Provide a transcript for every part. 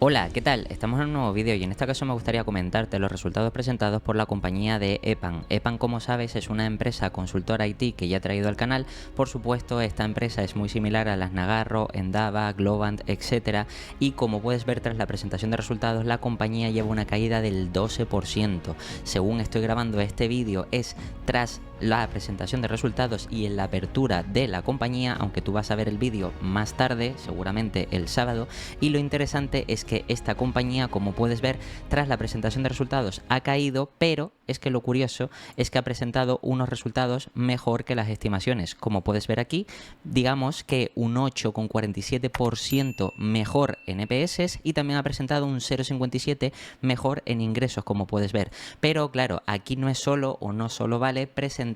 Hola, ¿qué tal? Estamos en un nuevo vídeo y en este caso me gustaría comentarte los resultados presentados por la compañía de EPAM. EPAM, como sabes, es una empresa consultora IT que ya he traído al canal. Por supuesto, esta empresa es muy similar a las Nagarro, Endava, Globant, etcétera. Y como puedes ver tras la presentación de resultados, la compañía lleva una caída del 12%. Según estoy grabando este vídeo, es tras la presentación de resultados y en la apertura de la compañía, aunque tú vas a ver el vídeo más tarde, seguramente el sábado. Y lo interesante es que esta compañía, como puedes ver, tras la presentación de resultados ha caído, pero es que lo curioso es que ha presentado unos resultados mejor que las estimaciones. Como puedes ver aquí, digamos que un 8,47% mejor en EPS y también ha presentado un 0,57 mejor en ingresos, como puedes ver. Pero claro, aquí no es solo o no solo vale presentar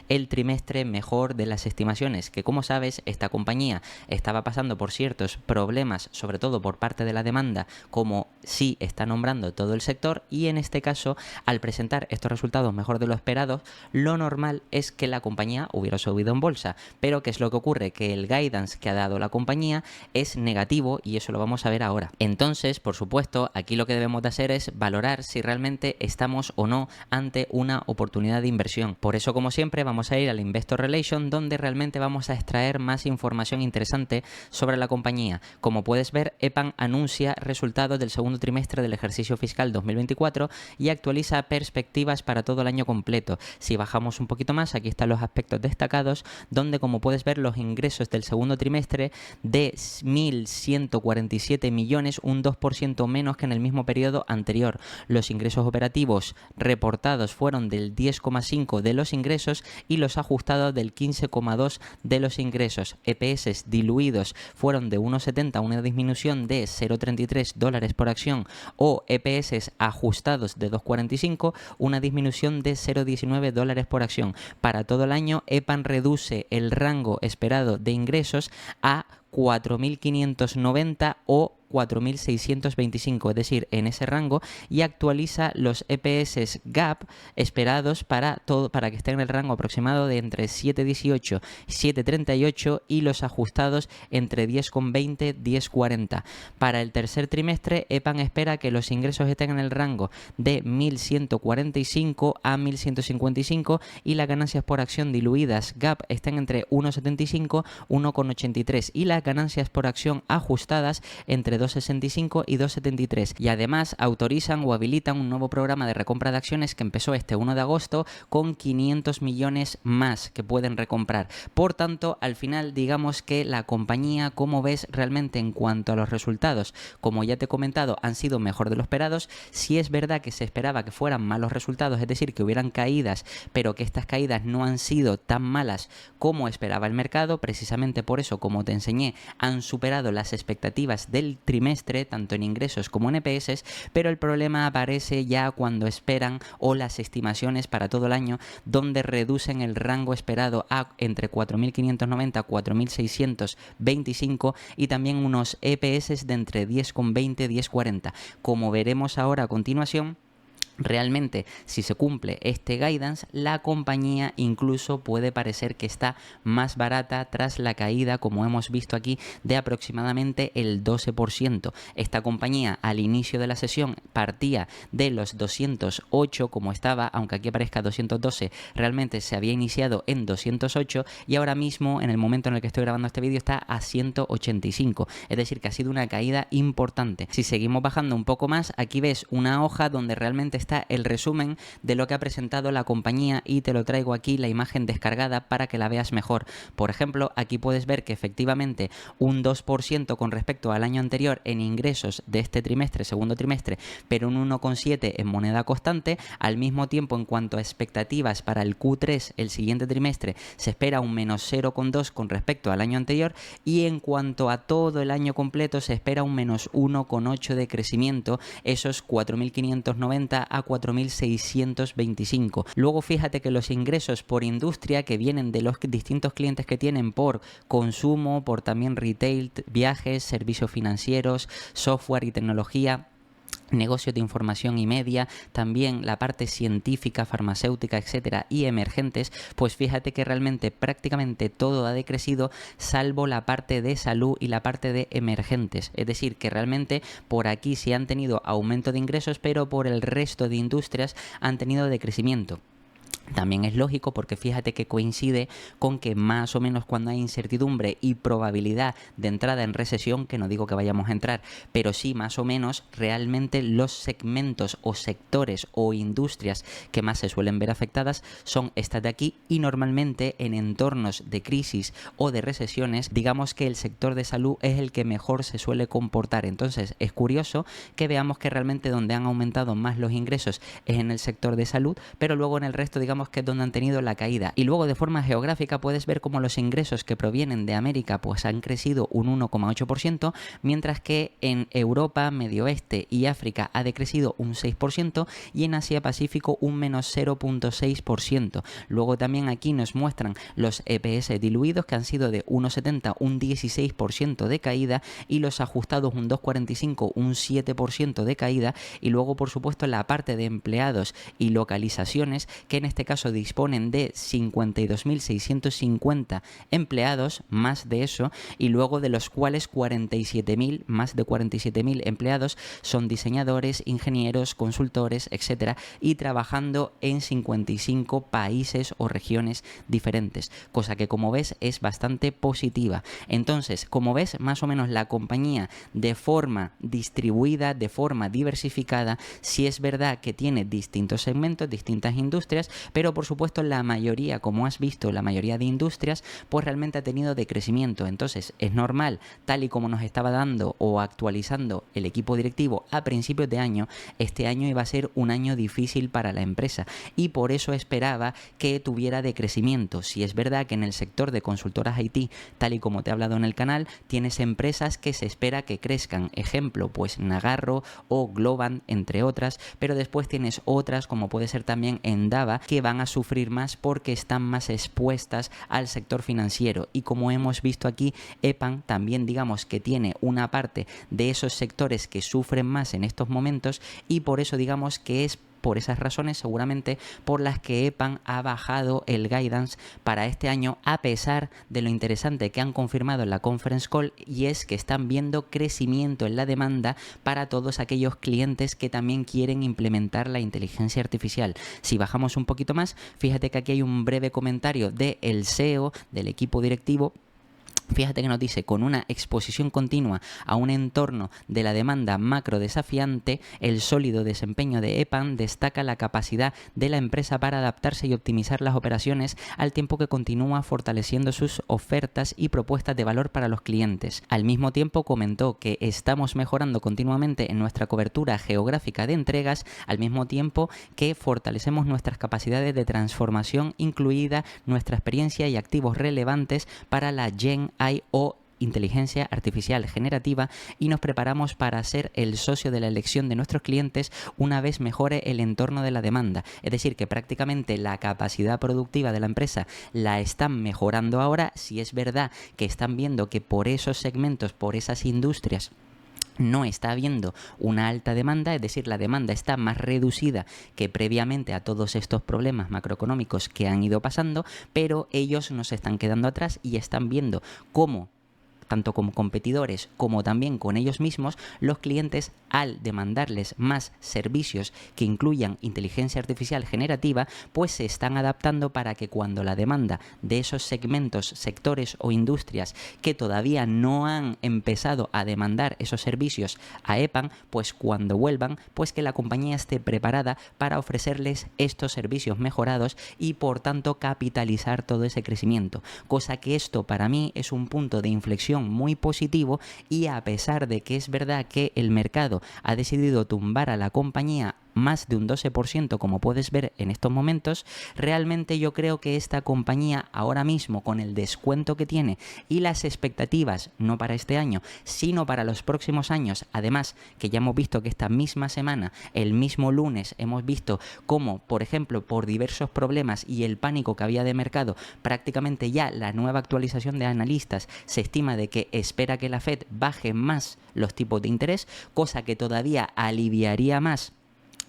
el trimestre mejor de las estimaciones, que como sabes, esta compañía estaba pasando por ciertos problemas, sobre todo por parte de la demanda, como sí está nombrando todo el sector, y en este caso, al presentar estos resultados mejor de lo esperado, lo normal es que la compañía hubiera subido en bolsa. Pero ¿qué es lo que ocurre? Que el guidance que ha dado la compañía es negativo y eso lo vamos a ver ahora. Entonces, por supuesto, aquí lo que debemos de hacer es valorar si realmente estamos o no ante una oportunidad de inversión. Por eso, como siempre, vamos a ir al Investor Relation, donde realmente vamos a extraer más información interesante sobre la compañía. Como puedes ver, EPAM anuncia resultados del segundo trimestre del ejercicio fiscal 2024 y actualiza perspectivas para todo el año completo. Si bajamos un poquito más, aquí están los aspectos destacados, donde como puedes ver los ingresos del segundo trimestre de 1.147 millones, un 2% menos que en el mismo periodo anterior. Los ingresos operativos reportados fueron del 10,5 de los ingresos y los ajustados del 15,2 de los ingresos. EPS diluidos fueron de 1,70, una disminución de 0,33 dólares por acción, o EPS ajustados de 2,45, una disminución de 0,19 dólares por acción. Para todo el año, EPAM reduce el rango esperado de ingresos a 4.590 o 4.625, es decir, en ese rango, y actualiza los EPS GAAP esperados para que estén en el rango aproximado de entre 7,18 y 7,38 y los ajustados entre 10,20 y 10,40. Para el tercer trimestre, EPAM espera que los ingresos estén en el rango de 1.145 a 1.155 y las ganancias por acción diluidas GAAP estén entre 1,75 y 1,83 y las ganancias por acción ajustadas entre 2,65 y 2,73, y además autorizan o habilitan un nuevo programa de recompra de acciones que empezó este 1 de agosto con 500 millones más que pueden recomprar. Por tanto, al final digamos que la compañía, como ves, realmente en cuanto a los resultados, como ya te he comentado, han sido mejor de lo esperados. Si es verdad que se esperaba que fueran malos resultados, es decir, que hubieran caídas, pero que estas caídas no han sido tan malas como esperaba el mercado. Precisamente por eso, como te enseñé, han superado las expectativas del trimestre, tanto en ingresos como en EPS, pero el problema aparece ya cuando esperan o las estimaciones para todo el año, donde reducen el rango esperado a entre 4.590 y 4.625 y también unos EPS de entre 10,20 y 10,40. Como veremos ahora a continuación, realmente, si se cumple este guidance, la compañía incluso puede parecer que está más barata tras la caída, como hemos visto aquí, de aproximadamente el 12%. Esta compañía al inicio de la sesión partía de los 208 como estaba, aunque aquí aparezca 212, realmente se había iniciado en 208 y ahora mismo, en el momento en el que estoy grabando este vídeo, está a 185. Es decir, que ha sido una caída importante. Si seguimos bajando un poco más, aquí ves una hoja donde realmente está el resumen de lo que ha presentado la compañía y te lo traigo aquí, la imagen descargada, para que la veas mejor. Por ejemplo, aquí puedes ver que efectivamente un 2% con respecto al año anterior en ingresos de este trimestre, segundo trimestre, pero un 1,7 en moneda constante. Al mismo tiempo, en cuanto a expectativas para el Q3, el siguiente trimestre, se espera un menos 0,2 con respecto al año anterior, y en cuanto a todo el año completo se espera un menos 1,8 de crecimiento, esos 4.590 a 4.625. Luego fíjate que los ingresos por industria, que vienen de los distintos clientes que tienen por consumo, por también retail, viajes, servicios financieros, software y tecnología, negocios de información y media, también la parte científica, farmacéutica, etcétera, y emergentes, pues fíjate que realmente prácticamente todo ha decrecido salvo la parte de salud y la parte de emergentes. Es decir, que realmente por aquí sí han tenido aumento de ingresos, pero por el resto de industrias han tenido decrecimiento. También es lógico porque fíjate que coincide con que más o menos cuando hay incertidumbre y probabilidad de entrada en recesión, que no digo que vayamos a entrar, pero sí más o menos realmente los segmentos o sectores o industrias que más se suelen ver afectadas son estas de aquí, y normalmente en entornos de crisis o de recesiones digamos que el sector de salud es el que mejor se suele comportar. Entonces es curioso que veamos que realmente donde han aumentado más los ingresos es en el sector de salud, pero luego en el resto digamos que es donde han tenido la caída. Y luego de forma geográfica puedes ver cómo los ingresos que provienen de América pues han crecido un 1,8%, mientras que en Europa, Medio Oeste y África ha decrecido un 6% y en Asia Pacífico un menos 0,6%. Luego también aquí nos muestran los EPS diluidos, que han sido de 1,70, un 16% de caída, y los ajustados un 2,45, un 7% de caída. Y luego por supuesto la parte de empleados y localizaciones, que en este caso disponen de 52.650 empleados, más de eso, y luego de los cuales 47.000, más de 47.000 empleados son diseñadores, ingenieros, consultores, etcétera, y trabajando en 55 países o regiones diferentes, cosa que como ves es bastante positiva. Entonces, como ves, más o menos la compañía de forma distribuida, de forma diversificada, sí es verdad que tiene distintos segmentos, distintas industrias, pero por supuesto la mayoría, como has visto, la mayoría de industrias pues realmente ha tenido decrecimiento. Entonces es normal, tal y como nos estaba dando o actualizando el equipo directivo a principios de año, este año iba a ser un año difícil para la empresa y por eso esperaba que tuviera decrecimiento. Si es verdad que en el sector de consultoras IT, tal y como te he hablado en el canal, tienes empresas que se espera que crezcan, ejemplo pues Nagarro o Globant, entre otras, pero después tienes otras como puede ser también Endava, que van a sufrir más porque están más expuestas al sector financiero. Y como hemos visto aquí, EPAM también digamos que tiene una parte de esos sectores que sufren más en estos momentos, y por eso digamos que es por esas razones seguramente por las que EPAM ha bajado el guidance para este año, a pesar de lo interesante que han confirmado en la conference call, y es que están viendo crecimiento en la demanda para todos aquellos clientes que también quieren implementar la inteligencia artificial. Si bajamos un poquito más, fíjate que aquí hay un breve comentario del CEO, del equipo directivo. Fíjate que nos dice: con una exposición continua a un entorno de la demanda macro desafiante, el sólido desempeño de EPAM destaca la capacidad de la empresa para adaptarse y optimizar las operaciones, al tiempo que continúa fortaleciendo sus ofertas y propuestas de valor para los clientes. Al mismo tiempo comentó que estamos mejorando continuamente en nuestra cobertura geográfica de entregas, al mismo tiempo que fortalecemos nuestras capacidades de transformación, incluida nuestra experiencia y activos relevantes para la Gen AI o inteligencia artificial generativa, y nos preparamos para ser el socio de la elección de nuestros clientes una vez mejore el entorno de la demanda. Es decir, que prácticamente la capacidad productiva de la empresa la están mejorando ahora. Si es verdad que están viendo que por esos segmentos, por esas industrias, no está habiendo una alta demanda, es decir, la demanda está más reducida que previamente a todos estos problemas macroeconómicos que han ido pasando, pero ellos no se están quedando atrás y están viendo cómo, tanto como competidores como también con ellos mismos, los clientes, al demandarles más servicios que incluyan inteligencia artificial generativa, pues se están adaptando para que cuando la demanda de esos segmentos, sectores o industrias que todavía no han empezado a demandar esos servicios a EPAM, pues cuando vuelvan, pues que la compañía esté preparada para ofrecerles estos servicios mejorados y por tanto capitalizar todo ese crecimiento. Cosa que esto para mí es un punto de inflexión muy positivo, y a pesar de que es verdad que el mercado ha decidido tumbar a la compañía más de un 12%, como puedes ver en estos momentos, realmente yo creo que esta compañía ahora mismo, con el descuento que tiene y las expectativas, no para este año, sino para los próximos años, además que ya hemos visto que esta misma semana, el mismo lunes, hemos visto cómo, por ejemplo, por diversos problemas y el pánico que había de mercado, prácticamente ya la nueva actualización de analistas se estima de que espera que la Fed baje más los tipos de interés, cosa que todavía aliviaría más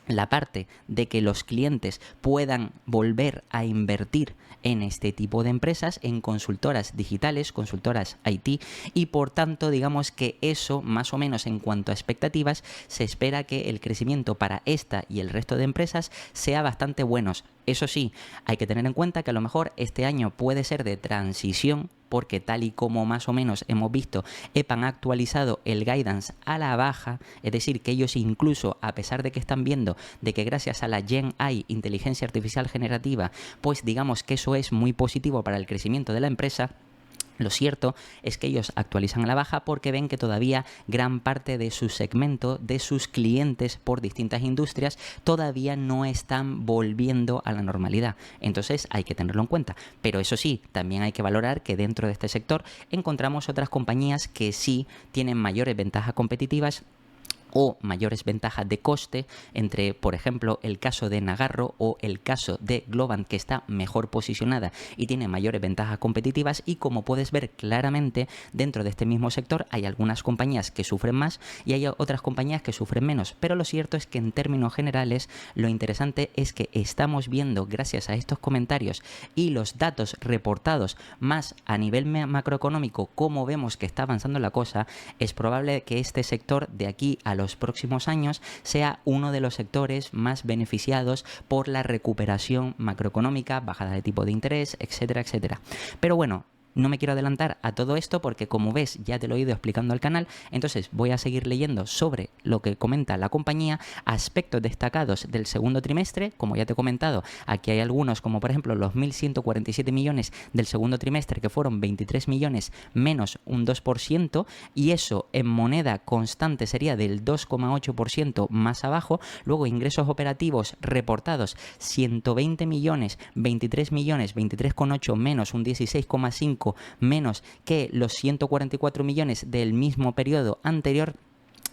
la parte de que los clientes puedan volver a invertir en este tipo de empresas, en consultoras digitales, consultoras IT, y por tanto digamos que eso más o menos en cuanto a expectativas se espera que el crecimiento para esta y el resto de empresas sea bastante buenos. Eso sí, hay que tener en cuenta que a lo mejor este año puede ser de transición, porque tal y como más o menos hemos visto, EPA ha actualizado el guidance a la baja, es decir, que ellos incluso, a pesar de que están viendo de que gracias a la Gen AI, inteligencia artificial generativa, pues digamos que eso es muy positivo para el crecimiento de la empresa, lo cierto es que ellos actualizan a la baja porque ven que todavía gran parte de su segmento, de sus clientes por distintas industrias, todavía no están volviendo a la normalidad. Entonces hay que tenerlo en cuenta. Pero eso sí, también hay que valorar que dentro de este sector encontramos otras compañías que sí tienen mayores ventajas competitivas o mayores ventajas de coste, entre, por ejemplo, el caso de Nagarro o el caso de Globant, que está mejor posicionada y tiene mayores ventajas competitivas. Y como puedes ver claramente, dentro de este mismo sector hay algunas compañías que sufren más y hay otras compañías que sufren menos, pero lo cierto es que en términos generales lo interesante es que estamos viendo, gracias a estos comentarios y los datos reportados más a nivel macroeconómico, cómo vemos que está avanzando la cosa. Es probable que este sector de aquí a los próximos años sea uno de los sectores más beneficiados por la recuperación macroeconómica, bajada de tipo de interés, etcétera, etcétera. Pero bueno, no me quiero adelantar a todo esto porque, como ves, ya te lo he ido explicando al canal, entonces voy a seguir leyendo sobre lo que comenta la compañía, aspectos destacados del segundo trimestre. Como ya te he comentado, aquí hay algunos, como por ejemplo los 1.147 millones del segundo trimestre, que fueron 23 millones menos un 2%, y eso en moneda constante sería del 2,8% más abajo. Luego ingresos operativos reportados 120 millones, 23 millones, 23,8 menos un 16,5 menos que los 144 millones del mismo periodo anterior.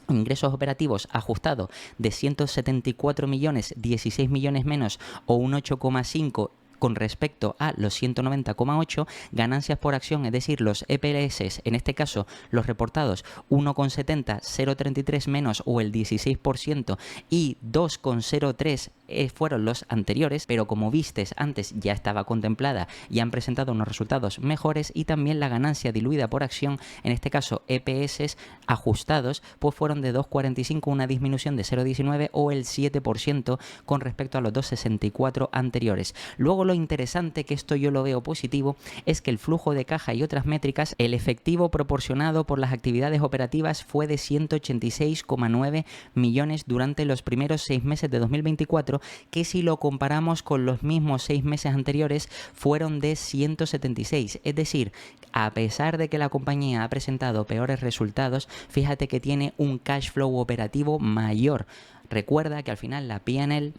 Ingresos operativos ajustados de 174 millones, 16 millones menos o un 8,5 con respecto a los 190,8, ganancias por acción, es decir, los EPS, en este caso los reportados 1,70, 0,33 menos o el 16% y 2,03 fueron los anteriores, pero como vistes antes ya estaba contemplada y han presentado unos resultados mejores. Y también la ganancia diluida por acción, en este caso EPS ajustados, pues fueron de 2,45, una disminución de 0,19 o el 7% con respecto a los 2,64 anteriores. Luego lo interesante, que esto yo lo veo positivo, es que el flujo de caja y otras métricas, el efectivo proporcionado por las actividades operativas fue de 186,9 millones durante los primeros 6 meses de 2024, que si lo comparamos con los mismos 6 meses anteriores fueron de 176. Es decir, a pesar de que la compañía ha presentado peores resultados, fíjate que tiene un cash flow operativo mayor. Recuerda que al final la P&L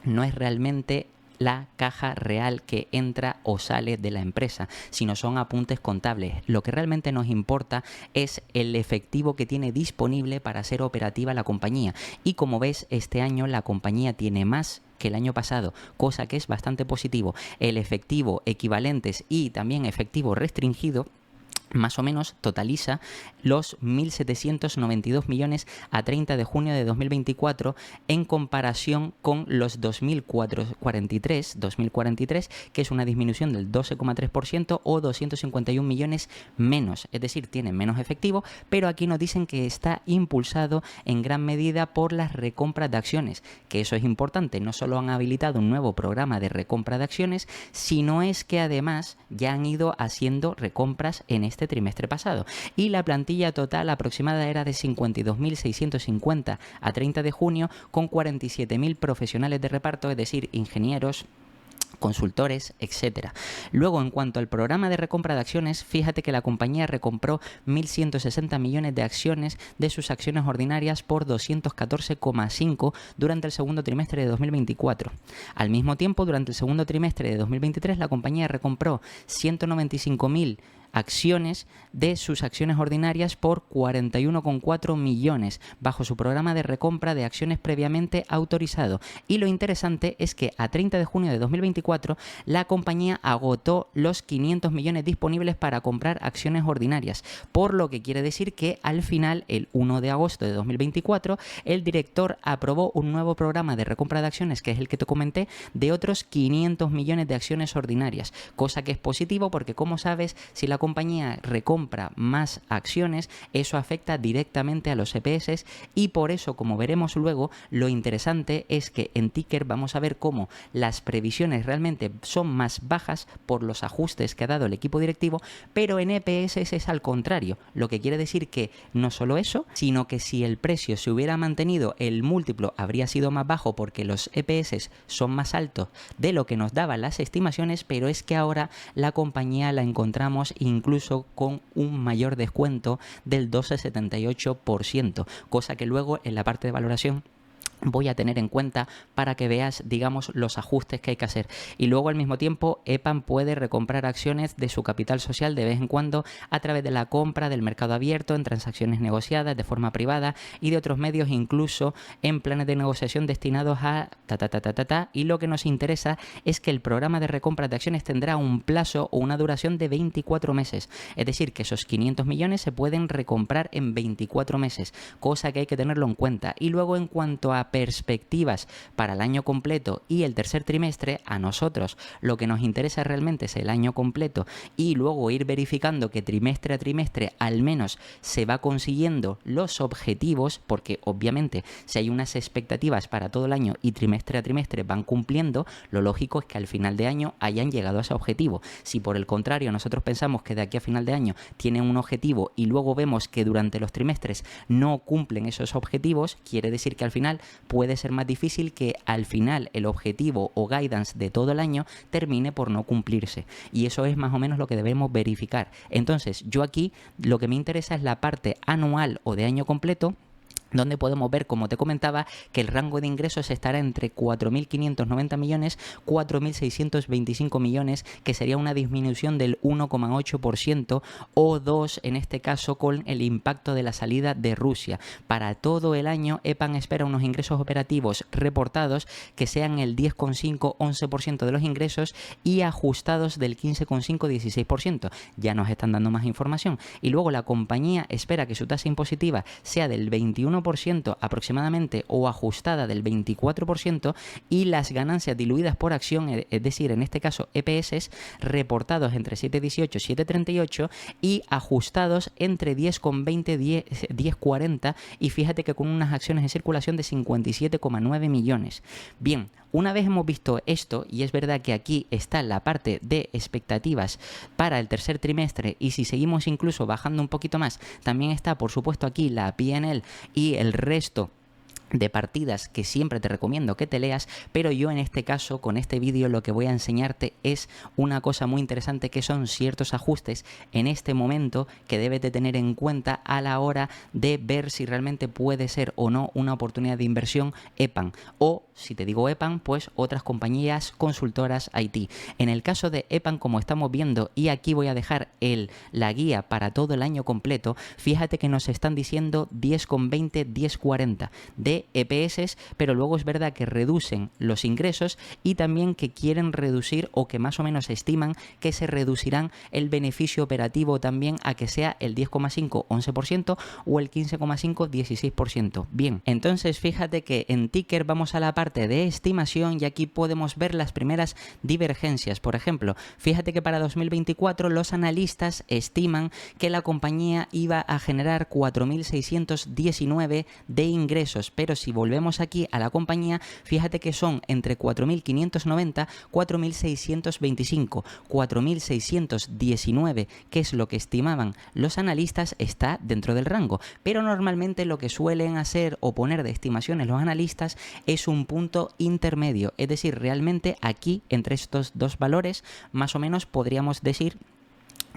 no es realmente la caja real que entra o sale de la empresa, sino son apuntes contables. Lo que realmente nos importa es el efectivo que tiene disponible para ser operativa la compañía. Y como ves, este año la compañía tiene más que el año pasado, cosa que es bastante positivo. El efectivo equivalentes y también efectivo restringido más o menos totaliza los 1.792 millones a 30 de junio de 2024 en comparación con los 2043, que es una disminución del 12,3% o 251 millones menos. Es decir, tiene menos efectivo, pero aquí nos dicen que está impulsado en gran medida por las recompras de acciones, que eso es importante. No solo han habilitado un nuevo programa de recompra de acciones, sino es que además ya han ido haciendo recompras en este trimestre pasado. Y la plantilla total aproximada era de 52.650 a 30 de junio, con 47.000 profesionales de reparto, es decir, ingenieros, consultores, etcétera. Luego, en cuanto al programa de recompra de acciones, fíjate que la compañía recompró 1.160 millones de acciones de sus acciones ordinarias por 214,5 durante el segundo trimestre de 2024. Al mismo tiempo, durante el segundo trimestre de 2023, la compañía recompró 195.000 acciones de sus acciones ordinarias por 41,4 millones bajo su programa de recompra de acciones previamente autorizado. Y lo interesante es que a 30 de junio de 2024 la compañía agotó los 500 millones disponibles para comprar acciones ordinarias, por lo que quiere decir que al final, el 1 de agosto de 2024, el director aprobó un nuevo programa de recompra de acciones, que es el que te comenté, de otros 500 millones de acciones ordinarias, cosa que es positivo porque, como sabes, si la compañía recompra más acciones, eso afecta directamente a los EPS y por eso, como veremos luego, lo interesante es que en Ticker vamos a ver cómo las previsiones realmente son más bajas por los ajustes que ha dado el equipo directivo, pero en EPS es al contrario, lo que quiere decir que no solo eso, sino que si el precio se hubiera mantenido, el múltiplo habría sido más bajo porque los EPS son más altos de lo que nos daban las estimaciones, pero es que ahora la compañía la encontramos incluso con un mayor descuento del 12,78%, cosa que luego en la parte de valoración voy a tener en cuenta para que veas, digamos, los ajustes que hay que hacer. Y luego al mismo tiempo EPAM puede recomprar acciones de su capital social de vez en cuando a través de la compra del mercado abierto, en transacciones negociadas de forma privada y de otros medios, incluso en planes de negociación destinados a y lo que nos interesa es que el programa de recompra de acciones tendrá un plazo o una duración de 24 meses, es decir, que esos 500 millones se pueden recomprar en 24 meses, cosa que hay que tenerlo en cuenta. Y luego, en cuanto a perspectivas para el año completo y el tercer trimestre, a nosotros lo que nos interesa realmente es el año completo y luego ir verificando que trimestre a trimestre al menos se va consiguiendo los objetivos, porque obviamente si hay unas expectativas para todo el año y trimestre a trimestre van cumpliendo, lo lógico es que al final de año hayan llegado a ese objetivo. Si por el contrario nosotros pensamos que de aquí a final de año tienen un objetivo y luego vemos que durante los trimestres no cumplen esos objetivos, quiere decir que al final puede ser más difícil que al final el objetivo o guidance de todo el año termine por no cumplirse. Y eso es más o menos lo que debemos verificar. Entonces, yo aquí lo que me interesa es la parte anual o de año completo, donde podemos ver, como te comentaba, que el rango de ingresos estará entre 4.590 millones, 4.625 millones, que sería una disminución del 1,8% o 2% en este caso con el impacto de la salida de Rusia. Para todo el año, EPAM espera unos ingresos operativos reportados que sean el 10,5-11% de los ingresos y ajustados del 15,5-16%. Ya nos están dando más información. Y luego la compañía espera que su tasa impositiva sea del 21% aproximadamente o ajustada del 24% y las ganancias diluidas por acción, es decir, en este caso EPS, reportados entre 7,18 y 7,38 y ajustados entre 10,20 10,40 y fíjate que con unas acciones en circulación de 57,9 millones. Bien, una vez hemos visto esto, y es verdad que aquí está la parte de expectativas para el tercer trimestre y si seguimos incluso bajando un poquito más, también está por supuesto aquí la P&L y el resto de partidas que siempre te recomiendo que te leas, pero yo en este caso con este vídeo lo que voy a enseñarte es una cosa muy interesante que son ciertos ajustes en este momento que debes de tener en cuenta a la hora de ver si realmente puede ser o no una oportunidad de inversión EPAM o, si te digo EPAM, pues otras compañías consultoras IT. En el caso de EPAM, como estamos viendo, y aquí voy a dejar la guía para todo el año completo, fíjate que nos están diciendo 10,20, 10,40 de EPS, pero luego es verdad que reducen los ingresos y también que quieren reducir o que más o menos estiman que se reducirán el beneficio operativo también a que sea el 10,5, 11% o el 15,5, 16%. Bien, entonces fíjate que en Ticker vamos a la parte de estimación y aquí podemos ver las primeras divergencias. Por ejemplo, fíjate que para 2024 los analistas estiman que la compañía iba a generar 4.619 de ingresos, pero pero si volvemos aquí a la compañía, fíjate que son entre 4.590, 4.625, 4.619, que es lo que estimaban los analistas, está dentro del rango. Pero normalmente lo que suelen hacer o poner de estimaciones los analistas es un punto intermedio, es decir, realmente aquí entre estos dos valores más o menos podríamos decir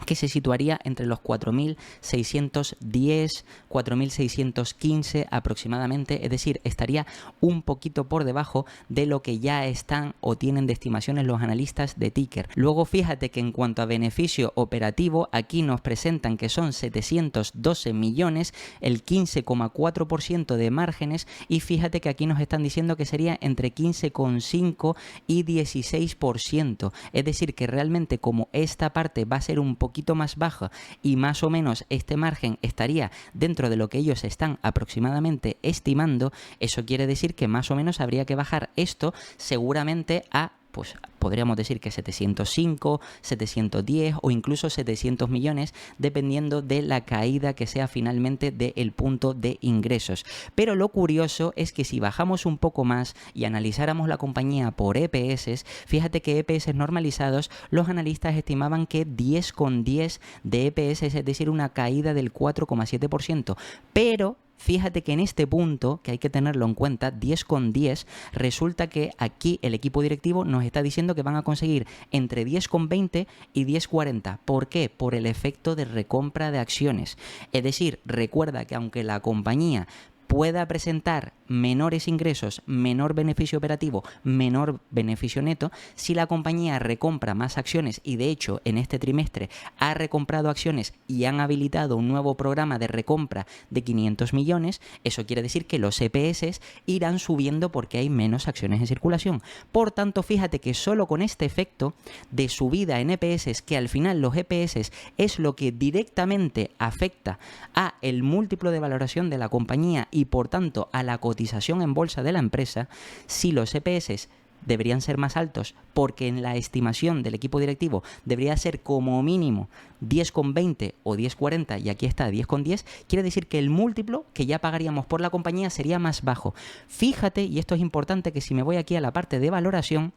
que se situaría entre los 4.610, 4.615 aproximadamente, es decir, estaría un poquito por debajo de lo que ya están o tienen de estimaciones los analistas de ticker. Luego fíjate que en cuanto a beneficio operativo, aquí nos presentan que son 712 millones, el 15,4% de márgenes, y fíjate que aquí nos están diciendo que sería entre 15,5 y 16%, es decir, que realmente como esta parte va a ser un poquito más baja y más o menos este margen estaría dentro de lo que ellos están aproximadamente estimando, eso quiere decir que más o menos habría que bajar esto seguramente a, pues podríamos decir que 705, 710 o incluso 700 millones, dependiendo de la caída que sea finalmente del punto de ingresos. Pero lo curioso es que si bajamos un poco más y analizáramos la compañía por EPS, fíjate que EPS normalizados, los analistas estimaban que 10,10 de EPS, es decir, una caída del 4,7%, pero fíjate que en este punto, que hay que tenerlo en cuenta, 10,10, resulta que aquí el equipo directivo nos está diciendo que van a conseguir entre 10,20 y 10,40. ¿Por qué? Por el efecto de recompra de acciones. Es decir, recuerda que aunque la compañía pueda presentar menores ingresos, menor beneficio operativo, menor beneficio neto, si la compañía recompra más acciones, y de hecho en este trimestre ha recomprado acciones y han habilitado un nuevo programa de recompra de 500 millones, eso quiere decir que los EPS irán subiendo porque hay menos acciones en circulación. Por tanto, fíjate que solo con este efecto de subida en EPS, que al final los EPS es lo que directamente afecta a el múltiplo de valoración de la compañía y por tanto a la cotización en bolsa de la empresa, si los EPS deberían ser más altos porque en la estimación del equipo directivo debería ser como mínimo 10,20 o 10,40 y aquí está 10,10, quiere decir que el múltiplo que ya pagaríamos por la compañía sería más bajo. Fíjate, y esto es importante, que si me voy aquí a la parte de valoración,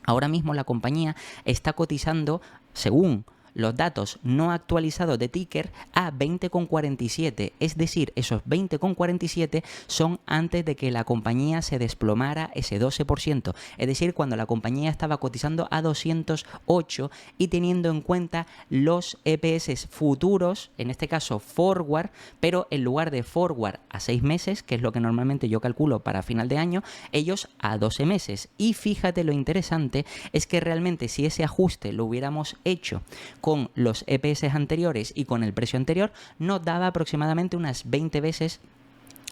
ahora mismo la compañía está cotizando, según los datos no actualizados de ticker, a 20,47, es decir, esos 20,47 son antes de que la compañía se desplomara ese 12%, es decir, cuando la compañía estaba cotizando a 208 y teniendo en cuenta los EPS futuros, en este caso forward, pero en lugar de forward a 6 meses, que es lo que normalmente yo calculo para final de año, ellos a 12 meses. Y fíjate, lo interesante es que realmente si ese ajuste lo hubiéramos hecho con los EPS anteriores y con el precio anterior, nos daba aproximadamente unas 20 veces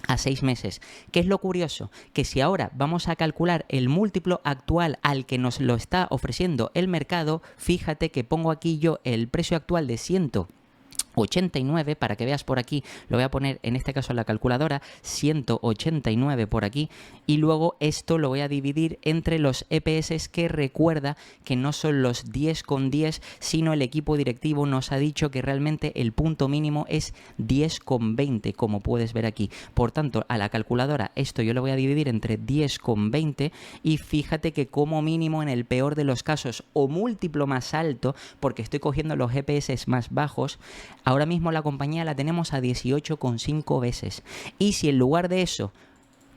a 6 meses. ¿Qué es lo curioso? Que si ahora vamos a calcular el múltiplo actual al que nos lo está ofreciendo el mercado, fíjate que pongo aquí yo el precio actual de 189, para que veas por aquí, lo voy a poner en este caso en la calculadora, 189 por aquí, y luego esto lo voy a dividir entre los EPS, que recuerda que no son los 10,10, sino el equipo directivo nos ha dicho que realmente el punto mínimo es 10,20, como puedes ver aquí. Por tanto, a la calculadora esto yo lo voy a dividir entre 10,20 y fíjate que como mínimo en el peor de los casos o múltiplo más alto, porque estoy cogiendo los EPS más bajos, ahora mismo la compañía la tenemos a 18,5 veces. Y si en lugar de eso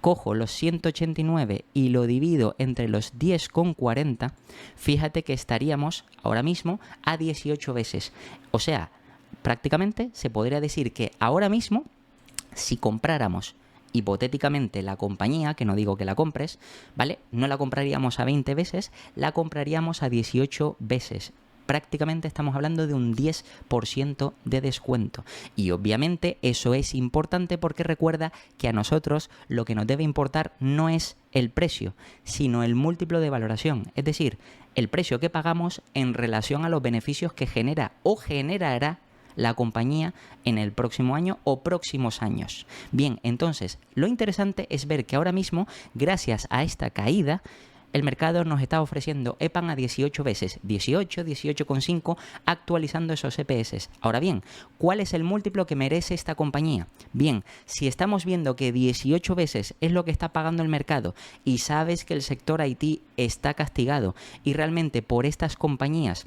cojo los 189 y lo divido entre los 10,40, fíjate que estaríamos ahora mismo a 18 veces. O sea, prácticamente se podría decir que ahora mismo, si compráramos hipotéticamente la compañía, que no digo que la compres, ¿vale? No la compraríamos a 20 veces, la compraríamos a 18 veces. Prácticamente estamos hablando de un 10% de descuento. Y obviamente eso es importante porque recuerda que a nosotros lo que nos debe importar no es el precio, sino el múltiplo de valoración. Es decir, el precio que pagamos en relación a los beneficios que genera o generará la compañía en el próximo año o próximos años. Bien, entonces lo interesante es ver que ahora mismo, gracias a esta caída, el mercado nos está ofreciendo EPAM a 18 veces, 18, 18,5, actualizando esos EPS. Ahora bien, ¿cuál es el múltiplo que merece esta compañía? Bien, si estamos viendo que 18 veces es lo que está pagando el mercado y sabes que el sector IT está castigado y realmente por estas compañías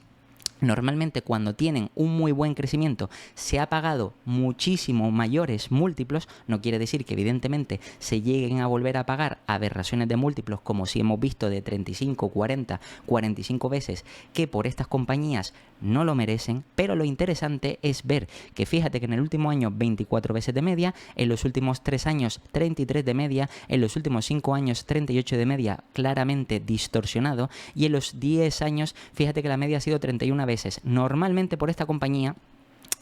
normalmente cuando tienen un muy buen crecimiento se ha pagado muchísimo mayores múltiplos, no quiere decir que evidentemente se lleguen a volver a pagar aberraciones de múltiplos como si hemos visto de 35, 40, 45 veces que por estas compañías no lo merecen, pero lo interesante es ver que fíjate que en el último año 24 veces de media, en los últimos 3 años 33 de media, en los últimos 5 años 38 de media, claramente distorsionado, y en los 10 años fíjate que la media ha sido 31 veces. Normalmente por esta compañía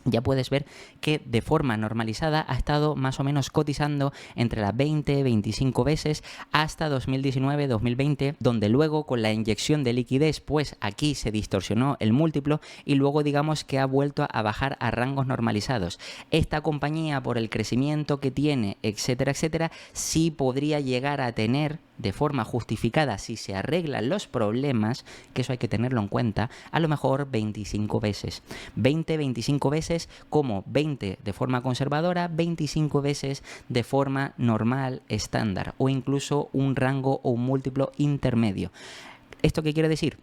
ya puedes ver que de forma normalizada ha estado más o menos cotizando entre las 20, 25 veces hasta 2019, 2020, donde luego con la inyección de liquidez, pues aquí se distorsionó el múltiplo y luego digamos que ha vuelto a bajar a rangos normalizados. Esta compañía, por el crecimiento que tiene, etcétera, etcétera, sí podría llegar a tener de forma justificada, si se arreglan los problemas, que eso hay que tenerlo en cuenta, a lo mejor 25 veces. 20, 25 veces como 20 de forma conservadora, 25 veces de forma normal, estándar, o incluso un rango o un múltiplo intermedio. ¿Esto qué quiere decir?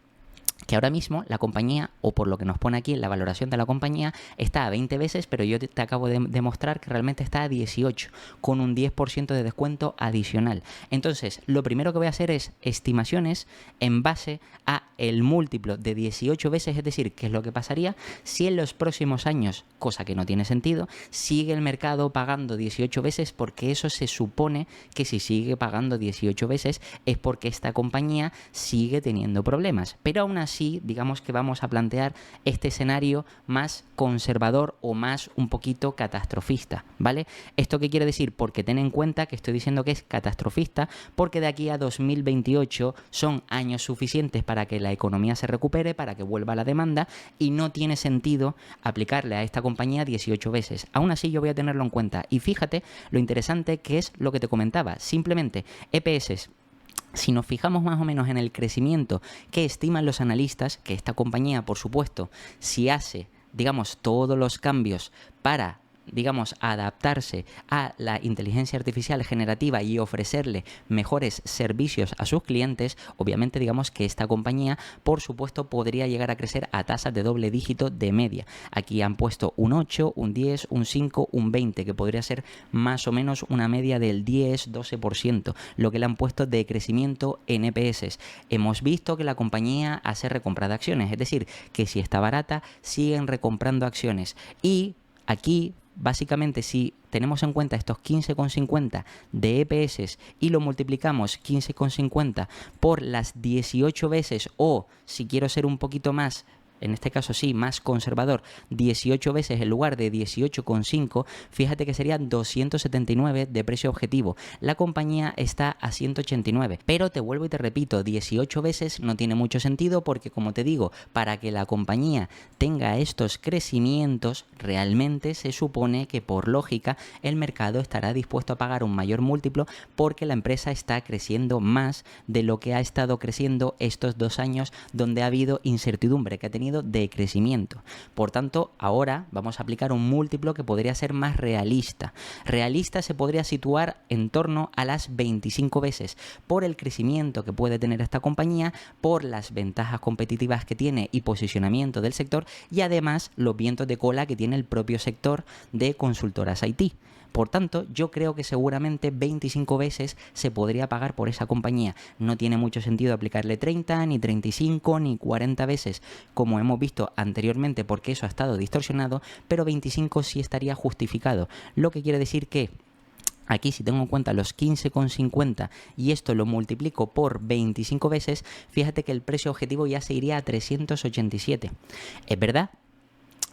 Que ahora mismo la compañía, o por lo que nos pone aquí en la valoración de la compañía, está a 20 veces, pero yo te acabo de demostrar que realmente está a 18, con un 10% de descuento adicional. Entonces, lo primero que voy a hacer es estimaciones en base a el múltiplo de 18 veces, es decir, qué es lo que pasaría si en los próximos años, cosa que no tiene sentido, sigue el mercado pagando 18 veces, porque eso se supone que si sigue pagando 18 veces es porque esta compañía sigue teniendo problemas. Pero aún así, digamos que vamos a plantear este escenario más conservador o más un poquito catastrofista, ¿vale? ¿Esto qué quiere decir? Porque ten en cuenta que estoy diciendo que es catastrofista porque de aquí a 2028 son años suficientes para que la economía se recupere, para que vuelva la demanda y no tiene sentido aplicarle a esta compañía 18 veces. Aún así yo voy a tenerlo en cuenta y fíjate lo interesante que es lo que te comentaba, simplemente EPS. Si nos fijamos más o menos en el crecimiento que estiman los analistas, que esta compañía, por supuesto, si hace, digamos, todos los cambios para, digamos, adaptarse a la inteligencia artificial generativa y ofrecerle mejores servicios a sus clientes, obviamente digamos que esta compañía, por supuesto, podría llegar a crecer a tasas de doble dígito de media. Aquí han puesto un 8, un 10, un 5, un 20, que podría ser más o menos una media del 10-12%, lo que le han puesto de crecimiento en EPS. Hemos visto que la compañía hace recompra de acciones, es decir, que si está barata, siguen recomprando acciones. Y aquí básicamente, si tenemos en cuenta estos 15,50 de EPS y lo multiplicamos 15,50 por las 18 veces, o si quiero ser un poquito más, en este caso sí, más conservador, 18 veces en lugar de 18,5, fíjate que serían 279 de precio objetivo. La compañía está a 189, pero te vuelvo y te repito, 18 veces no tiene mucho sentido porque, como te digo, para que la compañía tenga estos crecimientos, realmente se supone que por lógica el mercado estará dispuesto a pagar un mayor múltiplo porque la empresa está creciendo más de lo que ha estado creciendo estos 2 años donde ha habido incertidumbre, que ha tenido de crecimiento. Por tanto, ahora vamos a aplicar un múltiplo que podría ser más realista. Realista se podría situar en torno a las 25 veces por el crecimiento que puede tener esta compañía, por las ventajas competitivas que tiene y posicionamiento del sector y además los vientos de cola que tiene el propio sector de consultoras IT. Por tanto, yo creo que seguramente 25 veces se podría pagar por esa compañía. No tiene mucho sentido aplicarle 30, ni 35, ni 40 veces, como hemos visto anteriormente, porque eso ha estado distorsionado, pero 25 sí estaría justificado. Lo que quiere decir que aquí, si tengo en cuenta los 15,50 y esto lo multiplico por 25 veces, fíjate que el precio objetivo ya se iría a 387. Es verdad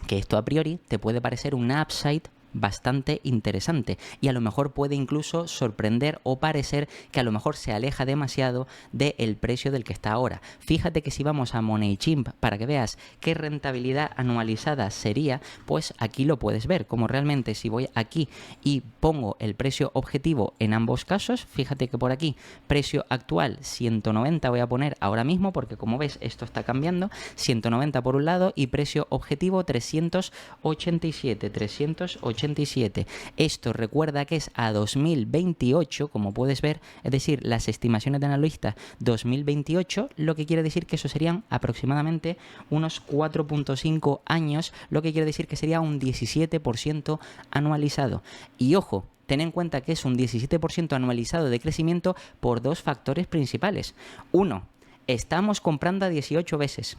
que esto a priori te puede parecer un upside bastante interesante y a lo mejor puede incluso sorprender o parecer que a lo mejor se aleja demasiado del precio del que está ahora. Fíjate que si vamos a MoneyChimp para que veas qué rentabilidad anualizada sería, pues aquí lo puedes ver, como realmente si voy aquí y pongo el precio objetivo en ambos casos, fíjate que por aquí precio actual 190 voy a poner ahora mismo porque como ves esto está cambiando, 190 por un lado y precio objetivo 387. Esto recuerda que es a 2028, como puedes ver, es decir, las estimaciones de analistas 2028, lo que quiere decir que eso serían aproximadamente unos 4.5 años, lo que quiere decir que sería un 17% anualizado. Y ojo, ten en cuenta que es un 17% anualizado de crecimiento por dos factores principales. Uno, estamos comprando a 18 veces.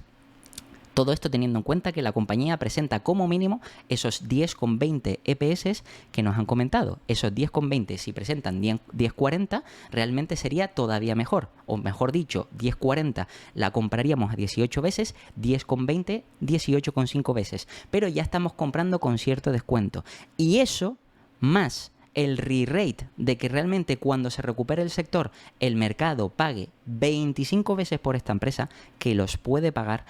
Todo esto teniendo en cuenta que la compañía presenta como mínimo esos 10,20 EPS que nos han comentado. Esos 10,20 si presentan 10,40 realmente sería todavía mejor. O mejor dicho, 10,40 la compraríamos a 18 veces, 10,20, 18,5 veces. Pero ya estamos comprando con cierto descuento. Y eso más el re-rate de que realmente cuando se recupere el sector el mercado pague 25 veces por esta empresa, que los puede pagar.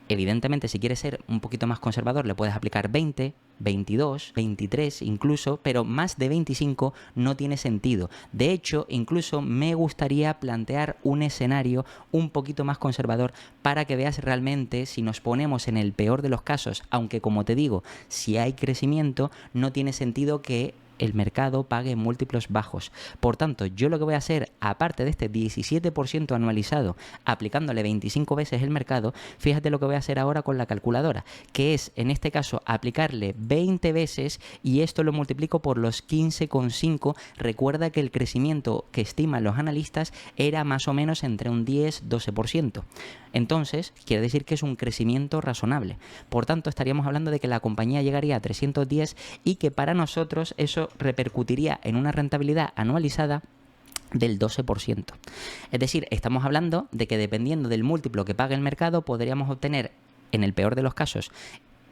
Evidentemente, si quieres ser un poquito más conservador, le puedes aplicar 20, 22, 23 incluso, pero más de 25 no tiene sentido. De hecho, incluso me gustaría plantear un escenario un poquito más conservador para que veas realmente si nos ponemos en el peor de los casos, aunque como te digo, si hay crecimiento, no tiene sentido que el mercado pague múltiplos bajos. Por tanto, yo lo que voy a hacer, aparte de este 17% anualizado, aplicándole 25 veces el mercado, fíjate lo que voy a hacer ahora con la calculadora, que es, en este caso, aplicarle 20 veces y esto lo multiplico por los 15,5. Recuerda que el crecimiento que estiman los analistas era más o menos entre un 10-12%. Entonces, quiere decir que es un crecimiento razonable. Por tanto, estaríamos hablando de que la compañía llegaría a 310 y que para nosotros eso repercutiría en una rentabilidad anualizada del 12%. Es decir, estamos hablando de que dependiendo del múltiplo que pague el mercado, podríamos obtener, en el peor de los casos,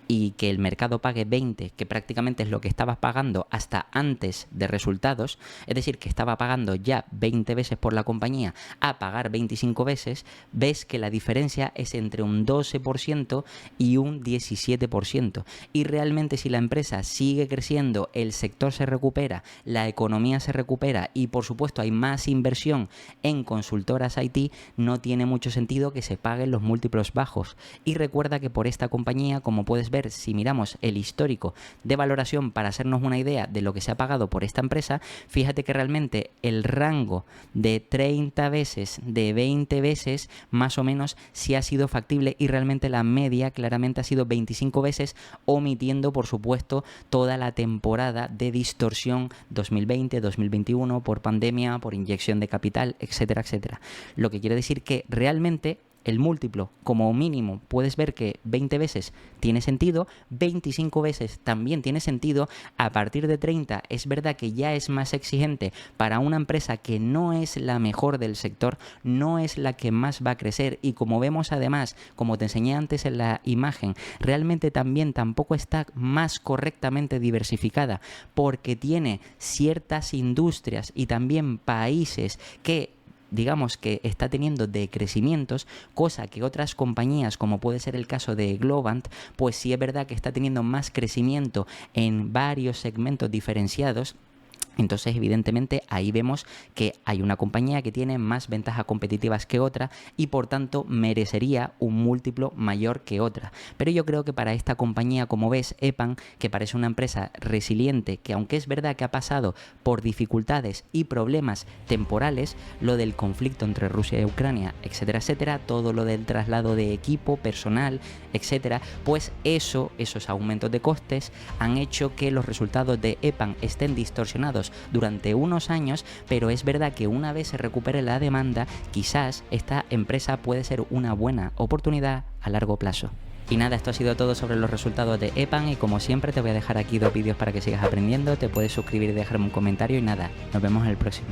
y que el mercado pague 20, que prácticamente es lo que estabas pagando hasta antes de resultados, es decir, que estaba pagando ya 20 veces por la compañía a pagar 25 veces, ves que la diferencia es entre un 12% y un 17%. Y realmente si la empresa sigue creciendo, el sector se recupera, la economía se recupera y por supuesto hay más inversión en consultoras IT, no tiene mucho sentido que se paguen los múltiplos bajos. Y recuerda que por esta compañía, como puedes ver, si miramos el histórico de valoración para hacernos una idea de lo que se ha pagado por esta empresa, fíjate que realmente el rango de 30 veces, de 20 veces, más o menos sí ha sido factible y realmente la media claramente ha sido 25 veces, omitiendo por supuesto toda la temporada de distorsión 2020-2021 por pandemia, por inyección de capital, etcétera, etcétera. Lo que quiere decir que realmente el múltiplo, como mínimo, puedes ver que 20 veces tiene sentido, 25 veces también tiene sentido, a partir de 30 es verdad que ya es más exigente para una empresa que no es la mejor del sector, no es la que más va a crecer y como vemos además, como te enseñé antes en la imagen, realmente también tampoco está más correctamente diversificada porque tiene ciertas industrias y también países que digamos que está teniendo decrecimientos, cosa que otras compañías, como puede ser el caso de Globant, pues sí es verdad que está teniendo más crecimiento en varios segmentos diferenciados. Entonces, evidentemente, ahí vemos que hay una compañía que tiene más ventajas competitivas que otra y, por tanto, merecería un múltiplo mayor que otra. Pero yo creo que para esta compañía, como ves, EPAM, que parece una empresa resiliente, que aunque es verdad que ha pasado por dificultades y problemas temporales, lo del conflicto entre Rusia y Ucrania, etcétera, etcétera, todo lo del traslado de equipo, personal, etcétera, pues esos aumentos de costes han hecho que los resultados de EPAM estén distorsionados durante unos años, pero es verdad que una vez se recupere la demanda, quizás esta empresa puede ser una buena oportunidad a largo plazo. Y nada, esto ha sido todo sobre los resultados de EPAM y como siempre te voy a dejar aquí 2 vídeos para que sigas aprendiendo, te puedes suscribir y dejarme un comentario y nada, nos vemos en el próximo.